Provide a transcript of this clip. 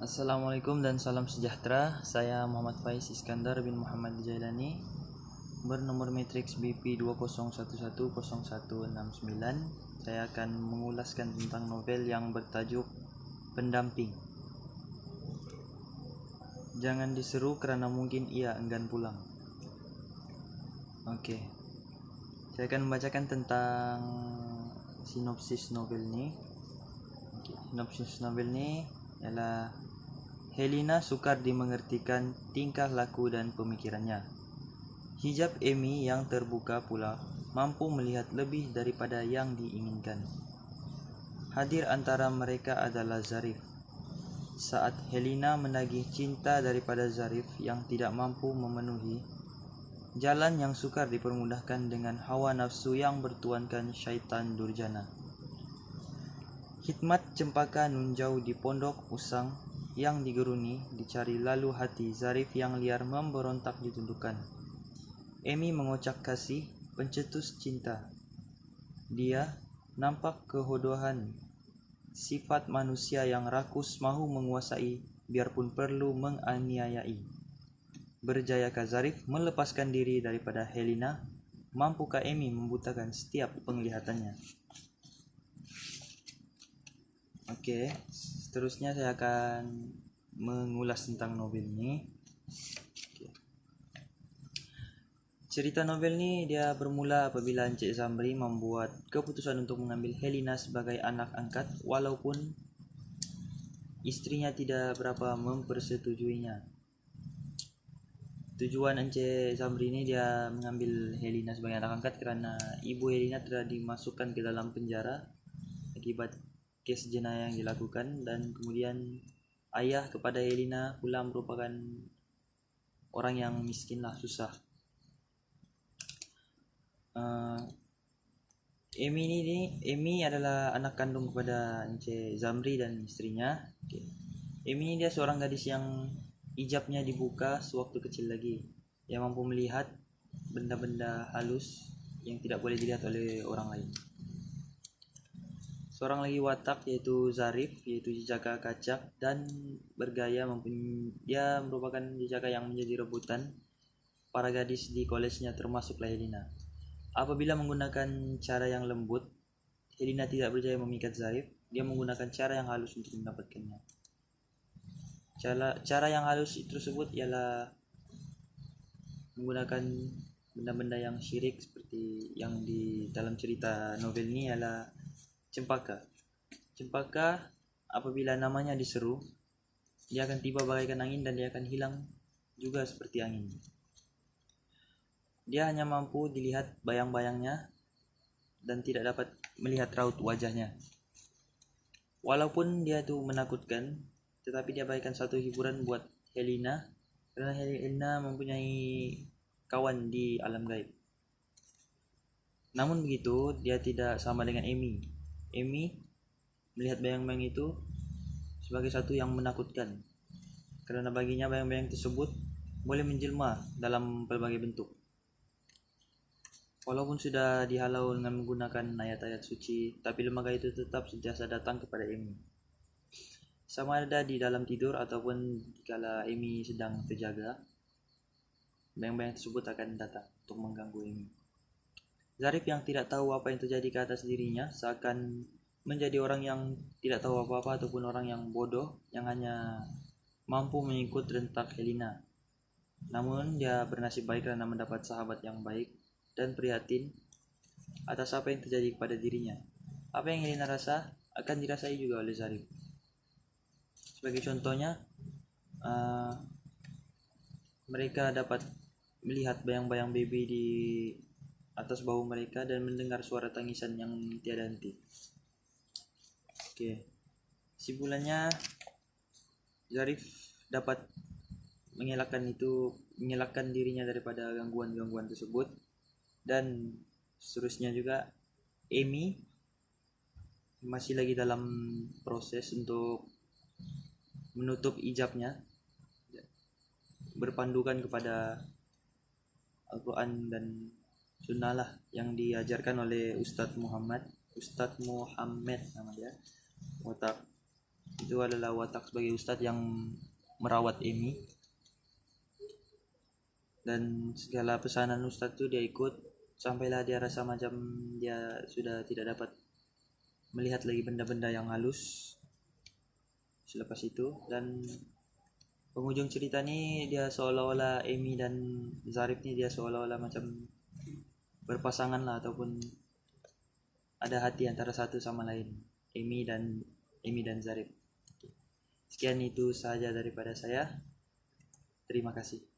Assalamualaikum dan salam sejahtera. Saya Muhammad Faiz Iskandar bin Muhammad Jailani bernomor matriks BP 20110169. Saya akan mengulaskan tentang novel yang bertajuk Pendamping. Jangan diseru karena mungkin ia enggan pulang. Oke. Saya akan membacakan tentang sinopsis novel ini. Sinopsis novel ini ialah Helena sukar dimengertikan tingkah laku dan pemikirannya. Hijab Amy yang terbuka pula mampu melihat lebih daripada yang diinginkan. Hadir antara mereka adalah Zarif. Saat Helena menagih cinta daripada Zarif yang tidak mampu memenuhi, jalan yang sukar dipermudahkan dengan hawa nafsu yang bertuankan syaitan durjana. Hikmat cempaka nunjau di pondok usang yang digeruni dicari, lalu hati Zarif yang liar memberontak ditundukkan. Amy mengocak kasih, pencetus cinta. Dia nampak kehodohan, sifat manusia yang rakus mahu menguasai biarpun perlu menganiayai. Berjayakah Zarif melepaskan diri daripada Helena? Mampukah Amy membutakan setiap penglihatannya? Oke, seterusnya saya akan mengulas tentang novel ini. Cerita novel ini dia bermula apabila Encik Zamri membuat keputusan untuk mengambil Helena sebagai anak angkat walaupun istrinya tidak berapa mempersetujuinya. Tujuan Encik Zamri ini dia mengambil Helena sebagai anak angkat karena ibu Helena telah dimasukkan ke dalam penjara akibat kes jenayah yang dilakukan, dan kemudian ayah kepada Helena pula merupakan orang yang miskin lah, susah. Amy adalah anak kandung kepada Encik Zamri dan istrinya. Amy ini dia seorang gadis yang hijabnya dibuka sewaktu kecil lagi. Dia mampu melihat benda-benda halus yang tidak boleh dilihat oleh orang lain. Seorang lagi watak yaitu Zarif, yaitu jejaka kacak dan bergaya. Dia merupakan jejaka yang menjadi rebutan para gadis di kolejnya, termasuklah Helena. Apabila menggunakan cara yang lembut, Helena tidak berjaya memikat Zarif. Dia menggunakan cara yang halus untuk mendapatkannya. Cara yang halus tersebut ialah menggunakan benda-benda yang syirik seperti yang di dalam cerita novel ini ialah cempaka. Cempaka apabila namanya diseru, dia akan tiba bagaikan angin dan dia akan hilang juga seperti angin. Dia hanya mampu dilihat bayang-bayangnya dan tidak dapat melihat raut wajahnya. Walaupun dia itu menakutkan, tetapi dia bagaikan satu hiburan buat Helena karena Helena mempunyai kawan di alam gaib. Namun begitu, dia tidak sama dengan Amy. Amy melihat bayang-bayang itu sebagai satu yang menakutkan karena baginya bayang-bayang tersebut boleh menjelma dalam berbagai bentuk. Walaupun sudah dihalau dengan menggunakan ayat-ayat suci, tapi lembaga itu tetap sentiasa datang kepada Amy. Sama ada di dalam tidur ataupun kala Amy sedang terjaga, bayang-bayang tersebut akan datang untuk mengganggu Amy. Zarif yang tidak tahu apa yang terjadi ke atas dirinya seakan menjadi orang yang tidak tahu apa-apa ataupun orang yang bodoh yang hanya mampu mengikut rentak Helena. Namun dia bernasib baik karena mendapat sahabat yang baik dan prihatin atas apa yang terjadi kepada dirinya. Apa yang Helena rasa akan dirasai juga oleh Zarif. Sebagai contohnya, mereka dapat melihat bayang-bayang baby di atas bahu mereka dan mendengar suara tangisan yang tiada henti. Oke. Simpulannya, Zarif dapat mengelakkan dirinya daripada gangguan-gangguan tersebut, dan seterusnya juga Amy masih lagi dalam proses untuk menutup hijabnya berpandukan kepada Al-Quran dan Sunnah lah yang diajarkan oleh Ustadz Muhammad nama dia, watak Itu adalah watak sebagai ustadz yang merawat Emi, dan segala pesanan ustadz itu dia ikut sampailah dia rasa macam dia sudah tidak dapat melihat lagi benda-benda yang halus selepas itu. Dan penghujung cerita ini dia seolah-olah Emi dan Zarif ini dia seolah-olah macam berpasangan lah, ataupun ada hati antara satu sama lain, Emi dan Zarif. Sekian itu saja daripada saya. Terima kasih.